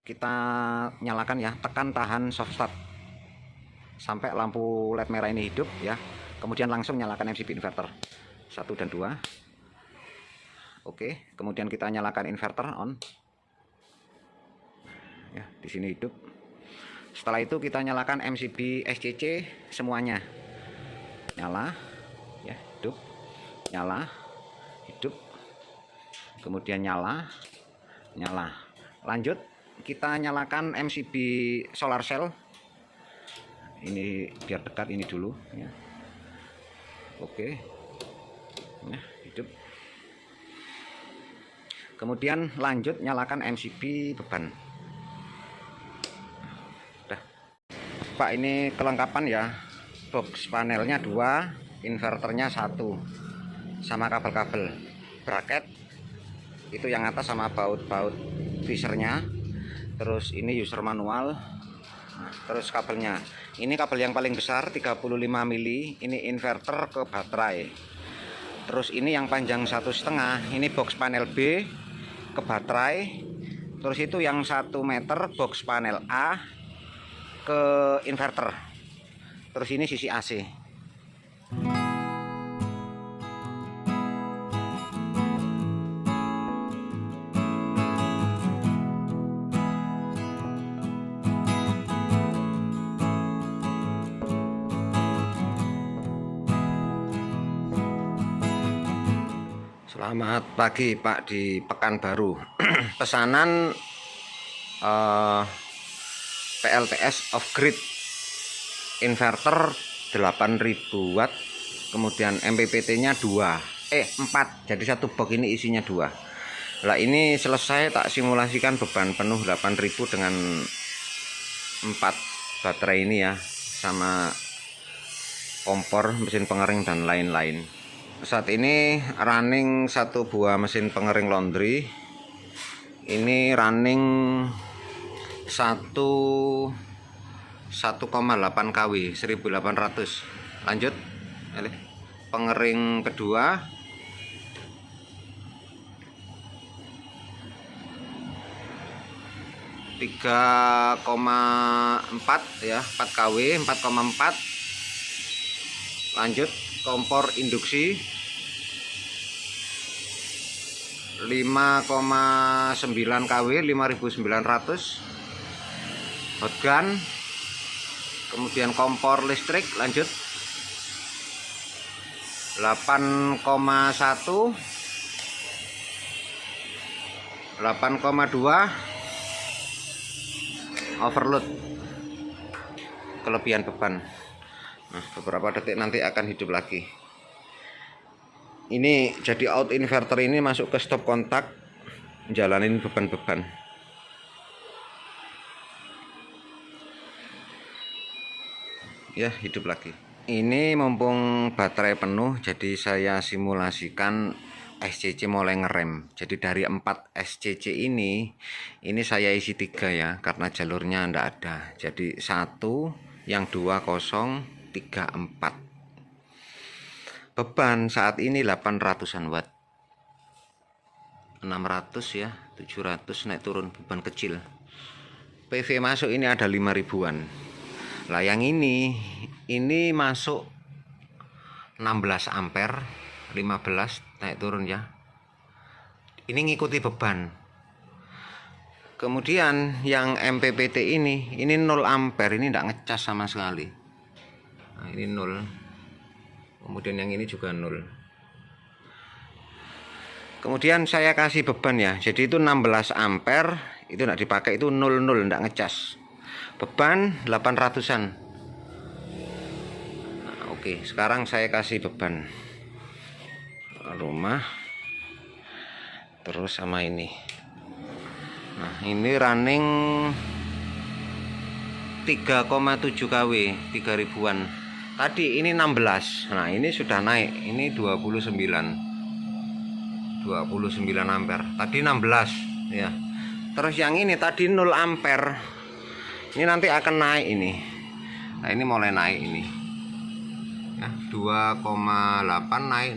Kita nyalakan ya, tekan tahan soft start sampai lampu LED merah ini hidup ya, kemudian langsung nyalakan MCB inverter 1 dan 2. Oke, kemudian kita nyalakan inverter on ya, di sini hidup. Setelah itu kita nyalakan MCB SCC semuanya, nyala ya, hidup, nyala, hidup, kemudian nyala, nyala. Lanjut kita nyalakan MCB solar cell ini, biar dekat ini dulu ya. Oke ya, hidup. Kemudian lanjut nyalakan MCB beban. Udah Pak, ini kelengkapan ya, box panelnya 2, inverternya 1, sama kabel-kabel bracket itu yang atas sama baut-baut visernya. Terus ini user manual, terus kabelnya ini kabel yang paling besar 35 mili, ini inverter ke baterai. Terus ini yang panjang 1,5, ini box panel B ke baterai. Terus itu yang 1 meter box panel A ke inverter. Terus ini sisi AC. Selamat pagi Pak di Pekanbaru. Pesanan PLTS off grid inverter 8000 watt, kemudian MPPT nya 4, jadi satu box ini isinya 2. Lah ini selesai tak simulasikan beban penuh 8000 dengan 4 baterai ini ya, sama kompor, mesin pengering dan lain-lain. Saat ini running 1 buah mesin pengering laundry. Ini running 1,8 kW 1800. Lanjut pengering kedua. Tiga 4 ya, 4 kW 4,4. Lanjut kompor induksi 5,9 kW 5900. Hotgun, kemudian kompor listrik. Lanjut 8,1, 8,2 overload, kelebihan beban. Nah, beberapa detik nanti akan hidup lagi. Ini jadi out inverter ini masuk ke stop kontak, jalanin beban-beban. Ya, hidup lagi. Ini mumpung baterai penuh, jadi saya simulasikan SCC mulai ngerem. Jadi dari 4 SCC ini saya isi 3 ya, karena jalurnya ndak ada. Jadi 1, yang 2 kosong, 3 4. Beban saat ini 800-an watt. 600 ya, 700 naik turun beban kecil. PV masuk ini ada 5000-an. Lah yang ini masuk 16 ampere, 15 naik turun ya. Ini ngikuti beban. Kemudian yang MPPT ini 0 ampere, ini tidak ngecas sama sekali. Nah, ini 0. Kemudian yang ini juga 0. Kemudian saya kasih beban ya. Jadi itu 16 ampere, itu tidak dipakai, itu 00, tidak ngecas. Beban 800-an. Nah, oke, sekarang saya kasih beban rumah terus sama ini. Nah, ini running 3,7 kW 3000-an. Tadi ini 16. Nah, ini sudah naik. Ini 29 ampere. Tadi 16 ya. Terus yang ini tadi 0 ampere. Ini nanti akan naik ini. Nah, ini mulai naik ini. Ya, 2,8 naik.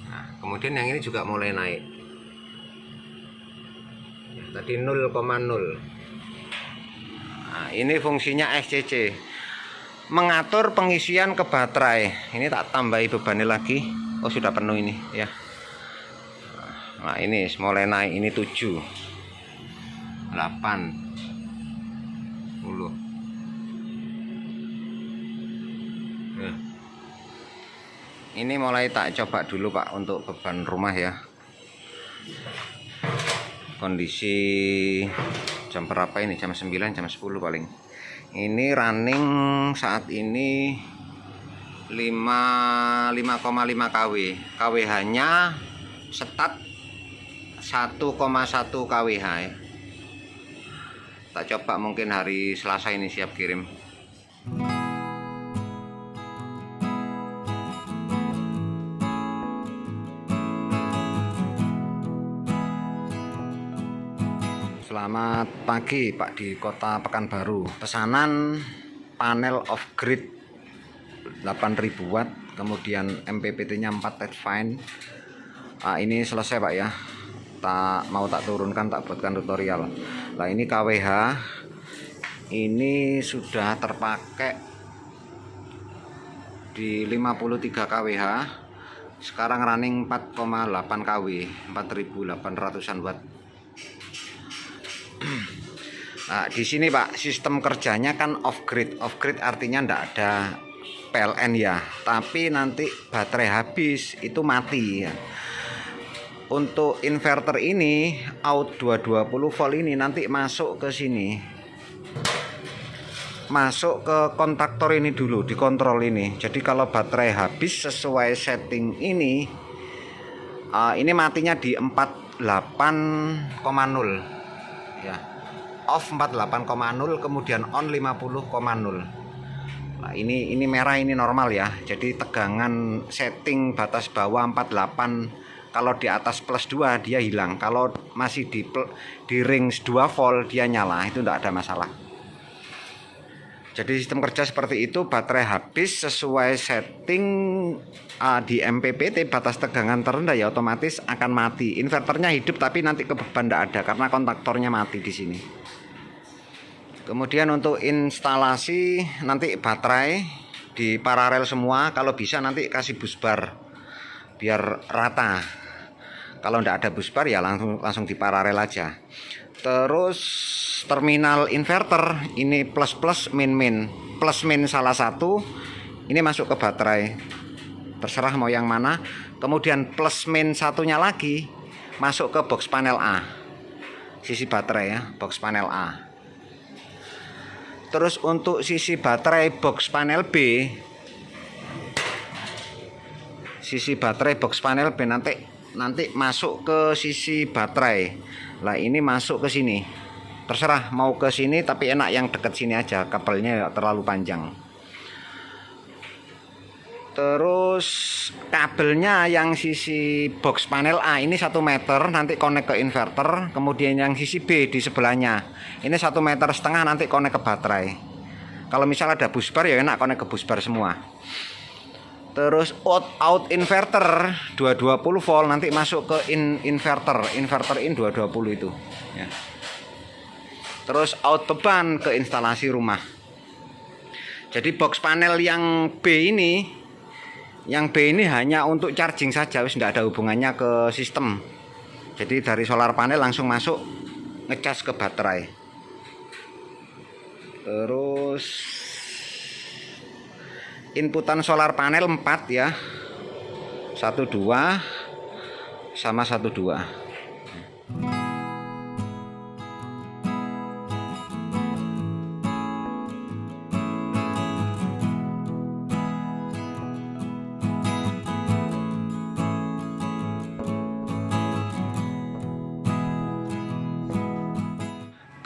Nah, kemudian yang ini juga mulai naik. tadi 0,0. Nah, ini fungsinya SCC, mengatur pengisian ke baterai. Ini tak tambahi bebannya lagi. Oh, sudah penuh ini ya. Nah, ini mulai naik, ini 7, 8, 10. Ini mulai tak coba dulu Pak untuk beban rumah ya. Kondisi jam berapa ini? Jam 9, jam 10 paling. Ini running saat ini 5,5 kW. KWH-nya setat 1,1 kWh ya. Tak coba mungkin hari Selasa ini siap kirim. Selamat pagi Pak di Kota Pekanbaru. Pesanan panel off grid 8000 watt, kemudian MPPT-nya 4 Tedfine. Ini selesai Pak ya. Mau tak turunkan, tak buatkan tutorial. Nah, ini KWH. Ini sudah terpakai di 53 KWH. Sekarang running 4,8 kW, 4800-an watt. Nah, di sini Pak, sistem kerjanya kan off grid. Off grid artinya ndak ada PLN ya, tapi nanti baterai habis itu mati ya. Untuk inverter ini out 220 volt ini nanti masuk ke sini. Masuk ke kontaktor ini dulu, dikontrol ini. Jadi kalau baterai habis sesuai setting ini matinya di 48,0 ya. Off 48,0, kemudian on 50,0. Nah, ini merah, ini normal ya. Jadi tegangan setting batas bawah 48, kalau di atas plus 2 dia hilang. Kalau masih di range 2 volt dia nyala, itu tidak ada masalah. Jadi sistem kerja seperti itu. Baterai habis sesuai setting di MPPT batas tegangan terendah ya otomatis akan mati. Inverternya hidup tapi nanti ke beban tidak ada karena kontaktornya mati di sini. Kemudian untuk instalasi nanti baterai di paralel semua. Kalau bisa nanti kasih busbar biar rata. Kalau tidak ada busbar ya langsung di paralel aja. Terus terminal inverter ini plus min. Plus min salah satu ini masuk ke baterai. Terserah mau yang mana. Kemudian plus min satunya lagi masuk ke box panel A. Sisi baterai ya, box panel A. Terus untuk sisi baterai box panel B, sisi baterai box panel B nanti masuk ke sisi baterai. Lah ini masuk ke sini. Terserah mau ke sini, tapi enak yang deket sini aja, kabelnya terlalu panjang. Terus kabelnya yang sisi box panel A ini 1 meter nanti connect ke inverter. Kemudian yang sisi B di sebelahnya ini 1,5 meter nanti connect ke baterai. Kalau misal ada busbar ya enak connect ke busbar semua. Terus out inverter 220 volt nanti masuk ke inverter in 220 itu ya. Terus out beban ke instalasi rumah. Jadi box panel yang B ini hanya untuk charging saja, wis tidak ada hubungannya ke sistem. Jadi dari solar panel langsung masuk ngecas ke baterai. Terus inputan solar panel 4 ya. 1 2 sama 1 2.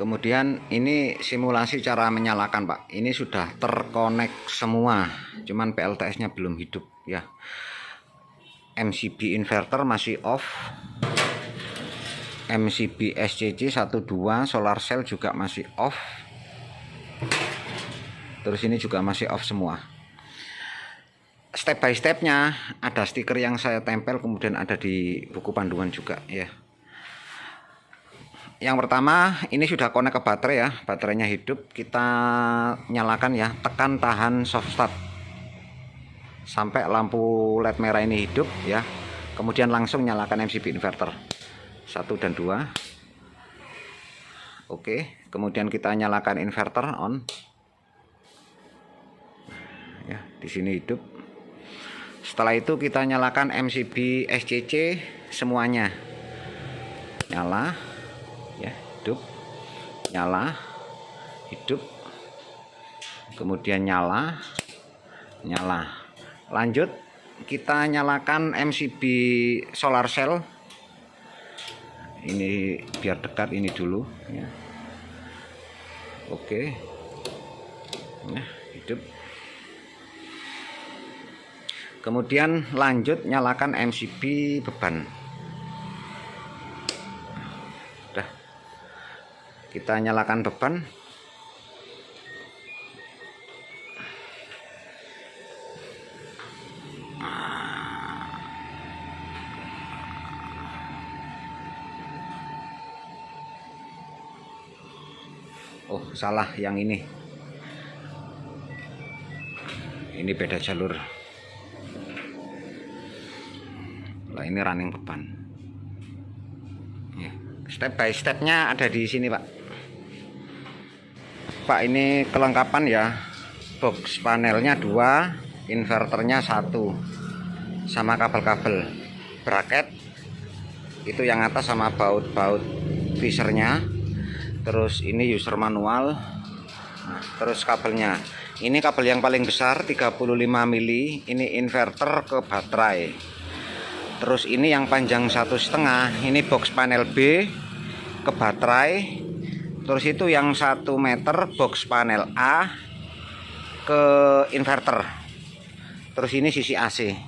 Kemudian ini simulasi cara menyalakan Pak. Ini sudah terkonek semua, cuman PLTS-nya belum hidup ya. MCB inverter masih off. MCB SCC 12 solar cell juga masih off. Terus ini juga masih off semua. Step by stepnya ada stiker yang saya tempel, kemudian ada di buku panduan juga ya. yang pertama ini sudah connect ke baterai ya, baterainya hidup. Kita nyalakan ya, tekan tahan soft start sampai lampu LED merah ini hidup ya. Kemudian langsung nyalakan MCB inverter 1 dan 2. Oke, kemudian kita nyalakan inverter on ya, di sini hidup. Setelah itu kita nyalakan MCB SCC semuanya, nyala ya, hidup, nyala, hidup, kemudian nyala, nyala. Lanjut kita nyalakan MCB solar cell. Ini biar dekat ini dulu ya. Oke, nah, hidup. Kemudian lanjut nyalakan MCB beban. Udah, kita nyalakan beban. Oh, salah yang ini beda jalur. Lah ini running beban ya. Step by stepnya ada di sini Pak. Pak, ini kelengkapan ya, box panelnya 2, inverternya 1, sama kabel-kabel bracket itu yang atas sama baut-baut visernya. Terus ini user manual. Nah, terus kabelnya ini kabel yang paling besar 35 mili, ini inverter ke baterai. Terus ini yang panjang 1,5, ini box panel B ke baterai. Terus itu yang 1 meter box panel A ke inverter. Terus ini sisi AC.